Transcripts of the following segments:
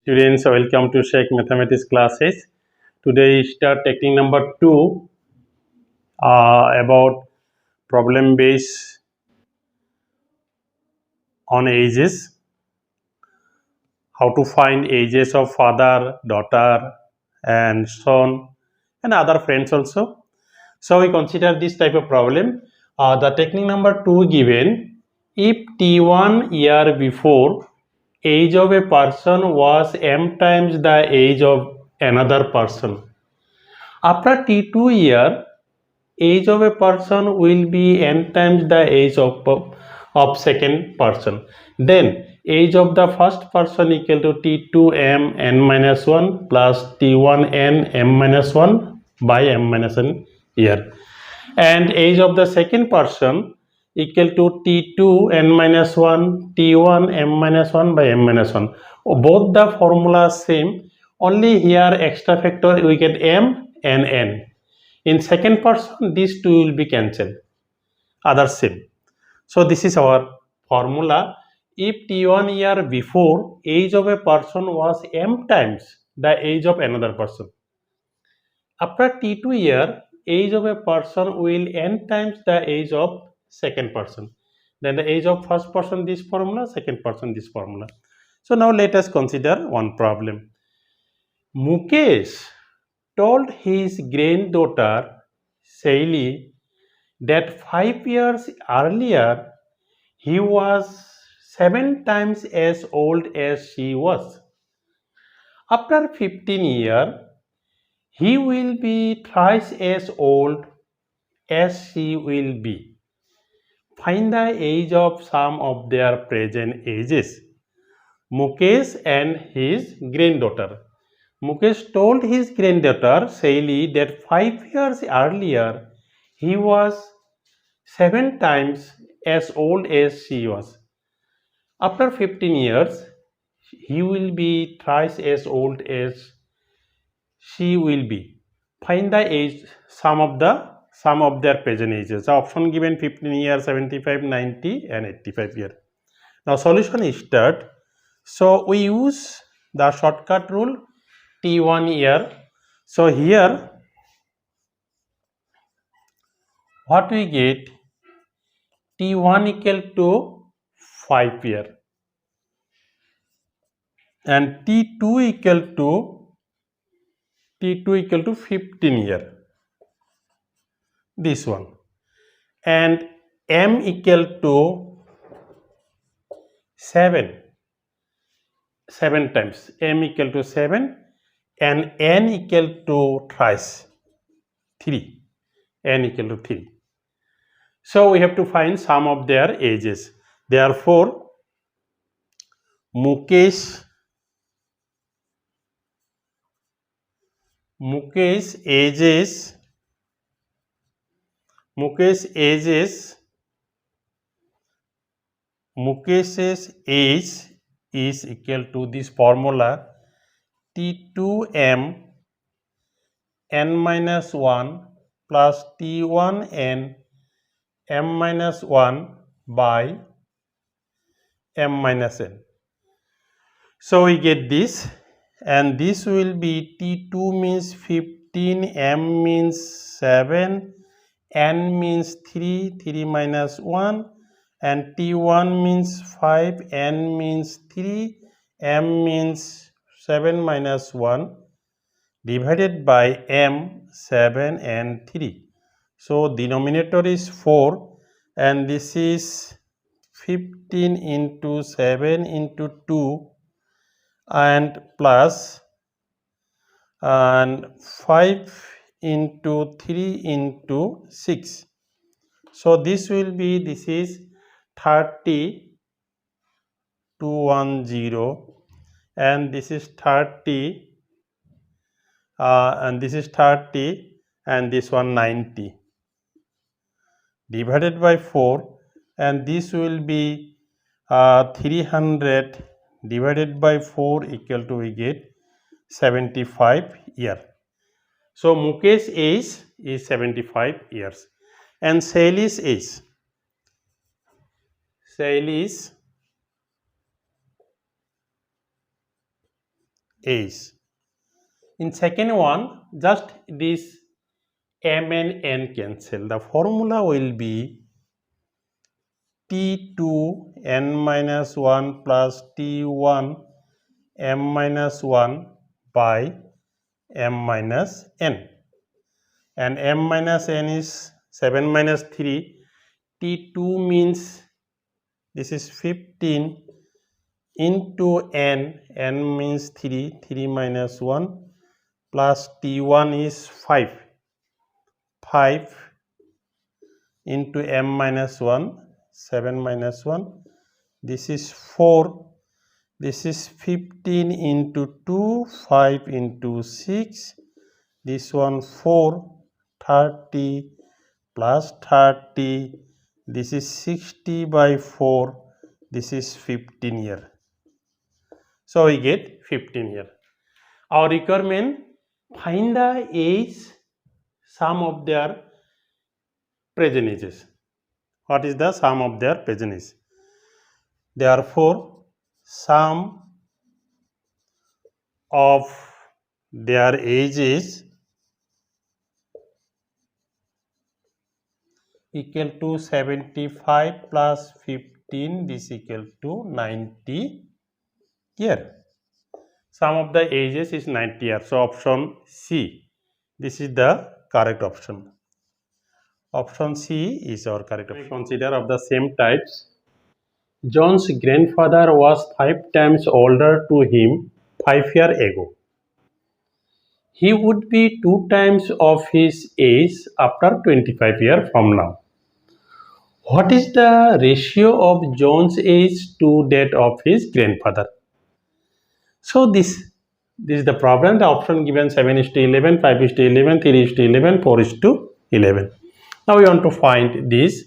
Students, welcome to Sheikh Mathematics classes. Today start technique number 2 about problem based on ages. How to find ages of father, daughter and son and other friends also. So we consider this type of problem. The technique number 2 given, if T1 year before age of a person was m times the age of another person. After T2 year, age of a person will be n times the age of second person. Then age of the first person equal to T2 m n minus 1 plus T1 n m minus 1 by m minus 1 year. And age of the second person equal to T2 n minus 1 T1 m minus 1 by m minus 1. Both the formulas same, only here extra factor we get m and n. In second person these two will be cancelled, others same. So this is our formula. If T1 year before age of a person was m times the age of another person. After T2 year, age of a person will n times the age of second person. Then the age of first person this formula, second person this formula. So now let us consider one problem. Mukesh told his granddaughter Sailee that 5 years earlier he was 7 times as old as she was. After 15 years, he will be thrice as old as she will be. Find the age of some of their present ages. Mukesh and his granddaughter. Mukesh told his granddaughter Sailee that 5 years earlier he was 7 times as old as she was. After 15 years, he will be thrice as old as she will be. Find the age, sum of their present ages. The option given 15 years, 75, 90 and 85 years. Now solution is start. So we use the shortcut rule T1 year. So here what we get, T1 equal to 5 year and T2 equal to 15 year. This one, and m equal to 7 times, m equal to 7 and n equal to thrice 3, n equal to 3. So we have to find sum of their ages. Therefore Mukesh ages Mukesh's age is equal to this formula T2m n minus 1 plus T1n m minus 1 by m minus n. So we get this, and this will be T2 means 15, m means 7, n means 3, 3 minus 1, and T1 means 5, n means 3, m means 7 minus 1 divided by m, 7 and 3. So denominator is 4 and this is 15 into 7 into 2 and plus and 5 into 3 into 6. So this will be, this is 30 210 and this is 30 and this is 30 and this one 90 divided by 4, and this will be 300 divided by 4 equal to, we get 75 year. So Mukesh age is 75 years and Sailee's age. In second one, just this m and n cancel. The formula will be t2 n minus 1 plus t1 m minus 1 by m minus n. And m minus n is 7 minus 3. T2 means this is 15 into n, n means 3, 3 minus 1 plus t1 is 5, 5 into m minus 1, 7 minus 1, this is 4, this is 15 into 2, 5 into 6, this one 4, 30 plus 30, this is 60 by 4, this is 15 year. So we get 15 here. Our requirement, find the age sum of their present ages. What is the sum of their present age? Therefore, sum of their ages equal to 75 plus 15, this equal to 90 year. Sum of the ages is 90 years. So option C, this is the correct option. Option C is our correct option. Consider of the same types. John's grandfather was 5 times older to him 5 years ago. He would be 2 times of his age after 25 years from now. What is the ratio of John's age to that of his grandfather? So this is the problem. The option given 7:11, 5:11, 3:11, 4:11. Now we want to find this.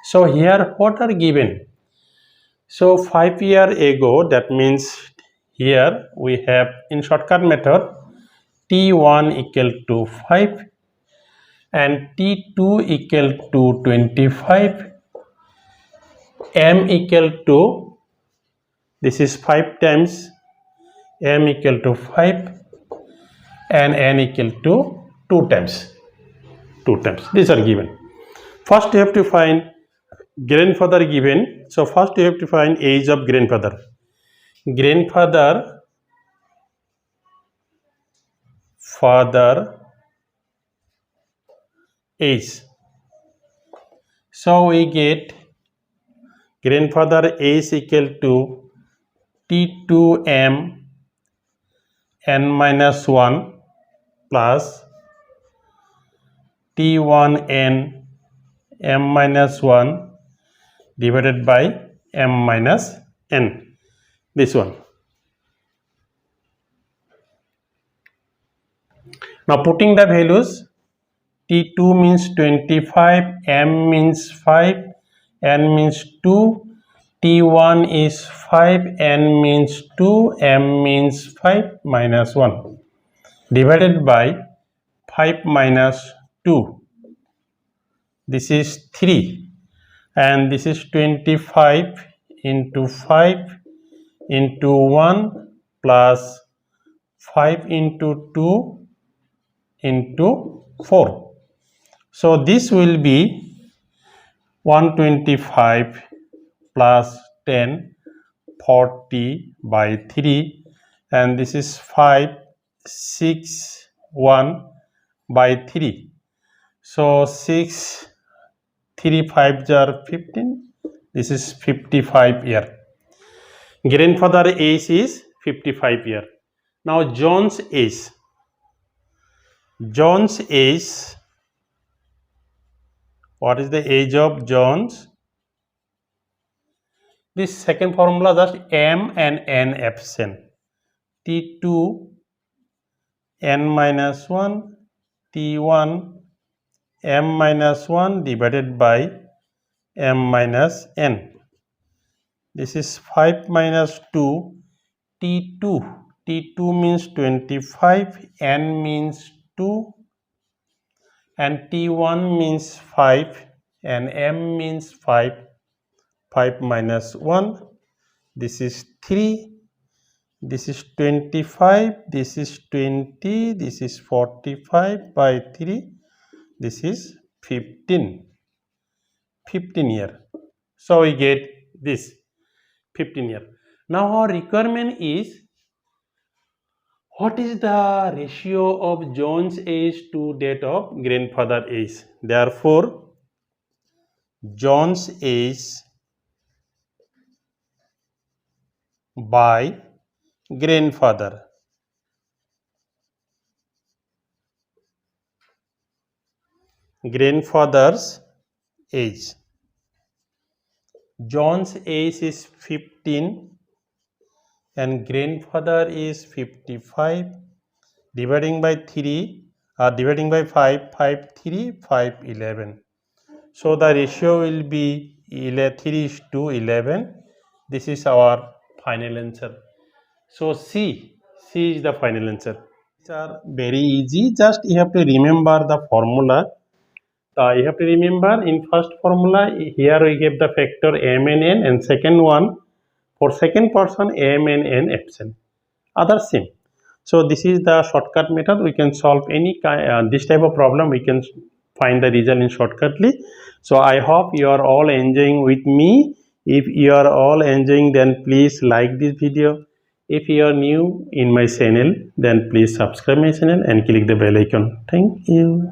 So here what are given? So 5 years ago, that means here we have in shortcut method t1 equal to 5 and t2 equal to 25, m equal to, this is 5 times, m equal to 5 and n equal to 2 times. These are given. First you have to find grandfather given. So first you have to find age of grandfather. Father age. So we get grandfather age equal to t2m n minus 1 plus t1n m minus 1 divided by m minus n. This one. Now putting the values, t2 means 25, m means 5, n means 2, t1 is 5, n means 2, m means 5 minus 1 divided by 5 minus 2. This is 3 and this is 25 into 5 into 1 plus 5 into 2 into 4. So this will be 125 plus 10, 40 by 3, and this is 5, 6, 1 by 3. So 6, 3 5 are 15. This is 55 year. Grandfather age is 55 year. Now John's age. What is the age of John's? This second formula, just m and n absent. t2 n minus 1, t1 m minus 1 divided by m minus n. This is 5 minus 2, t2 means 25, n means 2 and t1 means 5 and m means 5, 5 minus 1, this is 3, This is 25, this is 20, this is 45 by 3, this is 15 year. So we get this 15 year. Now our requirement is, what is the ratio of John's age to that of grandfather age? Therefore, John's age by grandfather. Grandfather's age. John's age is 15 and grandfather is 55. Dividing by 3 dividing by 5, 5 3, 5 11. So the ratio will be 3:11. This is our final answer. So C is the final answer. These are very easy. Just you have to remember the formula. You have to remember in first formula here we give the factor m and n, and second one for second person m and n absent. Other same. So this is the shortcut method. We can solve any kind this type of problem. We can find the result in shortcutly. So I hope you are all enjoying with me. If you are all enjoying, then please like this video. If you are new in my channel, then please subscribe my channel and click the bell icon. Thank you.